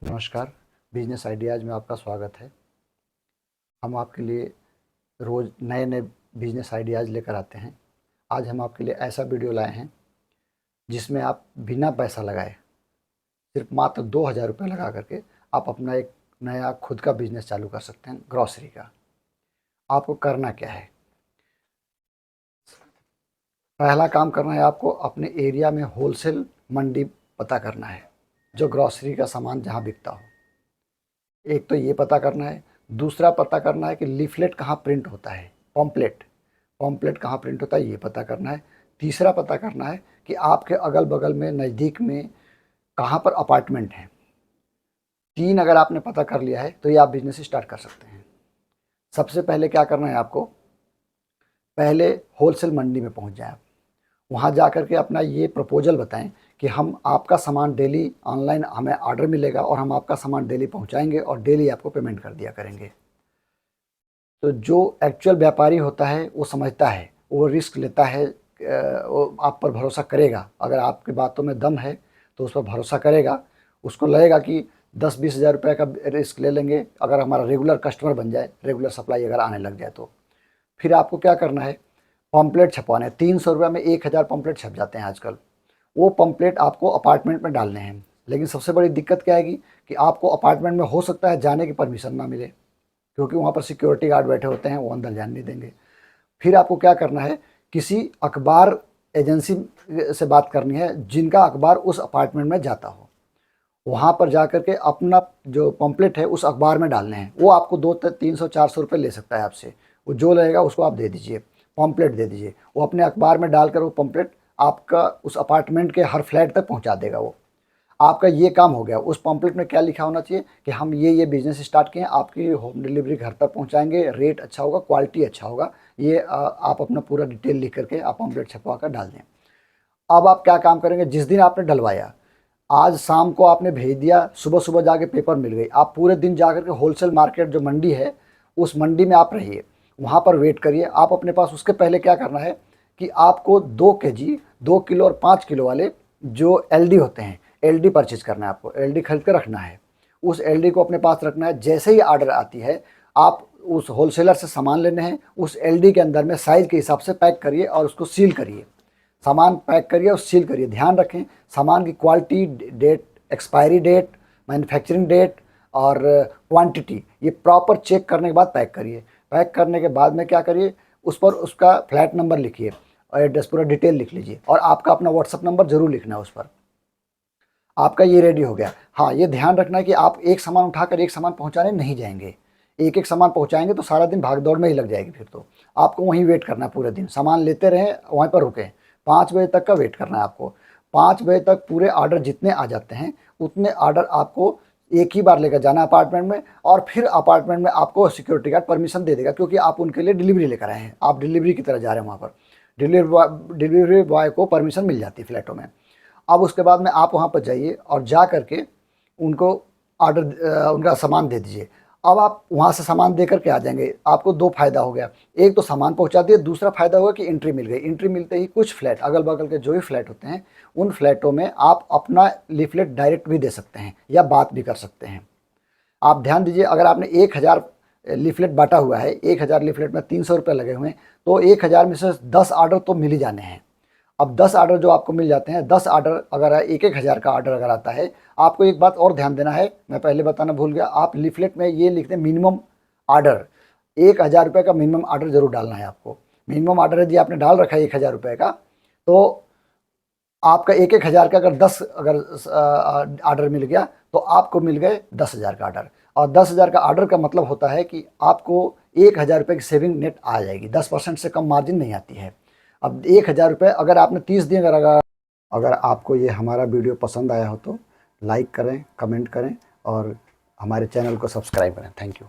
नमस्कार। Business ideas में आपका स्वागत है। हम आपके लिए रोज़ नए नए बिजनेस आइडियाज़ लेकर आते हैं। आज हम आपके लिए ऐसा वीडियो लाए हैं जिसमें आप बिना पैसा लगाए सिर्फ मात्र 2,000 रुपये लगा करके आप अपना एक नया खुद का बिजनेस चालू कर सकते हैं ग्रॉसरी का। आपको करना क्या है? पहला काम करना है, आपको अपने एरिया में होलसेल मंडी पता करना है जो ग्रॉसरी का सामान जहाँ बिकता हो। एक तो ये पता करना है। दूसरा पता करना है कि लीफलेट कहाँ प्रिंट होता है, पॉम्पलेट पॉम्पलेट कहाँ प्रिंट होता है, ये पता करना है। तीसरा पता करना है कि आपके अगल बगल में नज़दीक में कहाँ पर अपार्टमेंट हैं। तीन अगर आपने पता कर लिया है तो ये आप बिजनेस स्टार्ट कर सकते हैं। सबसे पहले क्या करना है आपको, पहले होलसेल मंडी में पहुंच जाएं। आप वहाँ जा कर के अपना ये प्रपोजल बताएं कि हम आपका सामान डेली ऑनलाइन हमें ऑर्डर मिलेगा और हम आपका सामान डेली पहुँचाएँगे और डेली आपको पेमेंट कर दिया करेंगे। तो जो एक्चुअल व्यापारी होता है वो समझता है, वो रिस्क लेता है, वो आप पर भरोसा करेगा। अगर आपकी बातों में दम है तो उस पर भरोसा करेगा। उसको लगेगा कि 10-20 हज़ार रुपये का रिस्क ले लेंगे अगर हमारा रेगुलर कस्टमर बन जाए, रेगुलर सप्लाई अगर आने लग जाए तो। फिर आपको क्या करना है, पम्पलेट छपवाने हैं। 300 रुपये में 1,000 पम्पलेट छप जाते हैं आजकल। वो पम्पलेट आपको अपार्टमेंट में डालने हैं। लेकिन सबसे बड़ी दिक्कत क्या आएगी कि आपको अपार्टमेंट में हो सकता है जाने की परमिशन ना मिले, क्योंकि वहाँ पर सिक्योरिटी गार्ड बैठे होते हैं, वो अंदर जाने नहीं देंगे। फिर आपको क्या करना है, किसी अखबार एजेंसी से बात करनी है जिनका अखबार उस अपार्टमेंट में जाता हो। वहाँ पर जा कर के अपना जो पम्पलेट है उस अखबार में डालने हैं। वो आपको 200-300-400 रुपये ले सकता है आपसे। वो जो लगेगा उसको आप दे दीजिए, पम्पलेट दे दीजिए। वो अपने अखबार में डालकर वो पम्पलेट आपका उस अपार्टमेंट के हर फ्लैट तक पहुँचा देगा। वो आपका ये काम हो गया। उस पम्पलेट में क्या लिखा होना चाहिए कि हम ये बिज़नेस स्टार्ट किए हैं, आपकी होम डिलीवरी घर तक पहुंचाएंगे, रेट अच्छा होगा, क्वालिटी अच्छा होगा। ये आप अपना पूरा डिटेल लिख करके आप पम्पलेट छपवा कर डाल दें। अब आप क्या काम करेंगे, जिस दिन आपने डलवाया, आज शाम को आपने भेज दिया, सुबह सुबह जाके पेपर मिल गई, आप पूरे दिन जा करके होलसेल मार्केट जो मंडी है उस मंडी में आप रहिए, वहाँ पर वेट करिए। आप अपने पास उसके पहले क्या करना है कि आपको 2 kg, 2 किलो और 5 किलो वाले जो एलडी होते हैं, एलडी परचेज करना है। आपको एलडी खरीद कर रखना है। उस एलडी को अपने पास रखना है। जैसे ही आर्डर आती है आप उस होलसेलर से सामान लेने हैं, उस एलडी के अंदर में साइज़ के हिसाब से पैक करिए और उसको सील करिए। सामान पैक करिए और सील करिए। ध्यान रखें सामान की quality, date, expiry date, manufacturing date और क्वांटिटी, ये प्रॉपर चेक करने के बाद पैक करिए। पैक करने के बाद में क्या करिए, उस पर उसका फ्लैट नंबर लिखिए और एड्रेस पूरा डिटेल लिख लीजिए और आपका अपना व्हाट्सअप नंबर ज़रूर लिखना है उस पर। आपका ये रेडी हो गया। हाँ, ये ध्यान रखना है कि आप एक सामान उठाकर एक सामान पहुंचाने नहीं जाएंगे। एक एक सामान पहुंचाएंगे तो सारा दिन भाग दौड़ में ही लग जाएगी। फिर तो आपको वहीं वेट करना है पूरे दिन, सामान लेते रहें, वहीं पर रुकें। 5 बजे तक का वेट करना है आपको। 5 बजे तक पूरे ऑर्डर जितने आ जाते हैं उतने ऑर्डर आपको एक ही बार लेकर जाना अपार्टमेंट में, और फिर अपार्टमेंट में आपको सिक्योरिटी गार्ड परमिशन दे देगा, क्योंकि आप उनके लिए डिलीवरी लेकर आए हैं। आप डिलीवरी की तरह जा रहे हैं वहाँ पर। डिलीवरी बॉय को परमिशन मिल जाती है फ्लैटों में। अब उसके बाद में आप वहाँ पर जाइए और जा करके उनको उनका सामान दे दीजिए। अब आप वहाँ से सामान दे करके आ जाएंगे। आपको दो फायदा हो गया, एक तो सामान पहुँचा दिए, दूसरा फायदा होगा कि एंट्री मिल गई। एंट्री मिलते ही कुछ फ्लैट, अगल बगल के जो भी फ्लैट होते हैं उन फ्लैटों में आप अपना लीफलेट डायरेक्ट भी दे सकते हैं या बात भी कर सकते हैं। आप ध्यान दीजिए, अगर आपने 1,000 लीफलेट बांटा हुआ है, 1,000 लीफलेट में 300 रुपये लगे हुए हैं, तो 1,000 में से 10 ऑर्डर तो मिल ही जाने हैं। अब 10 ऑर्डर जो आपको मिल जाते हैं, 10 ऑर्डर अगर 1-1 हज़ार का ऑर्डर अगर आता है, आपको एक बात और ध्यान देना है, मैं पहले बताना भूल गया। आप लीफलेट में ये लिखते हैं मिनिमम ऑर्डर, 1,000 रुपये का मिनिमम ऑर्डर जरूर डालना है आपको। मिनिमम ऑर्डर यदि आपने डाल रखा है 1,000 रुपये का, तो आपका 1-1 हज़ार का अगर 10 अगर ऑर्डर मिल गया तो आपको मिल गए 10,000 का ऑर्डर। और 10,000 का ऑर्डर का मतलब होता है कि आपको 1,000 रुपये की सेविंग नेट आ जाएगी। 10% से कम मार्जिन नहीं आती है। अब 1,000 रुपये अगर आपने 30 दिन अगर आपको ये हमारा वीडियो पसंद आया हो तो लाइक करें, कमेंट करें और हमारे चैनल को सब्सक्राइब करें। Thank you.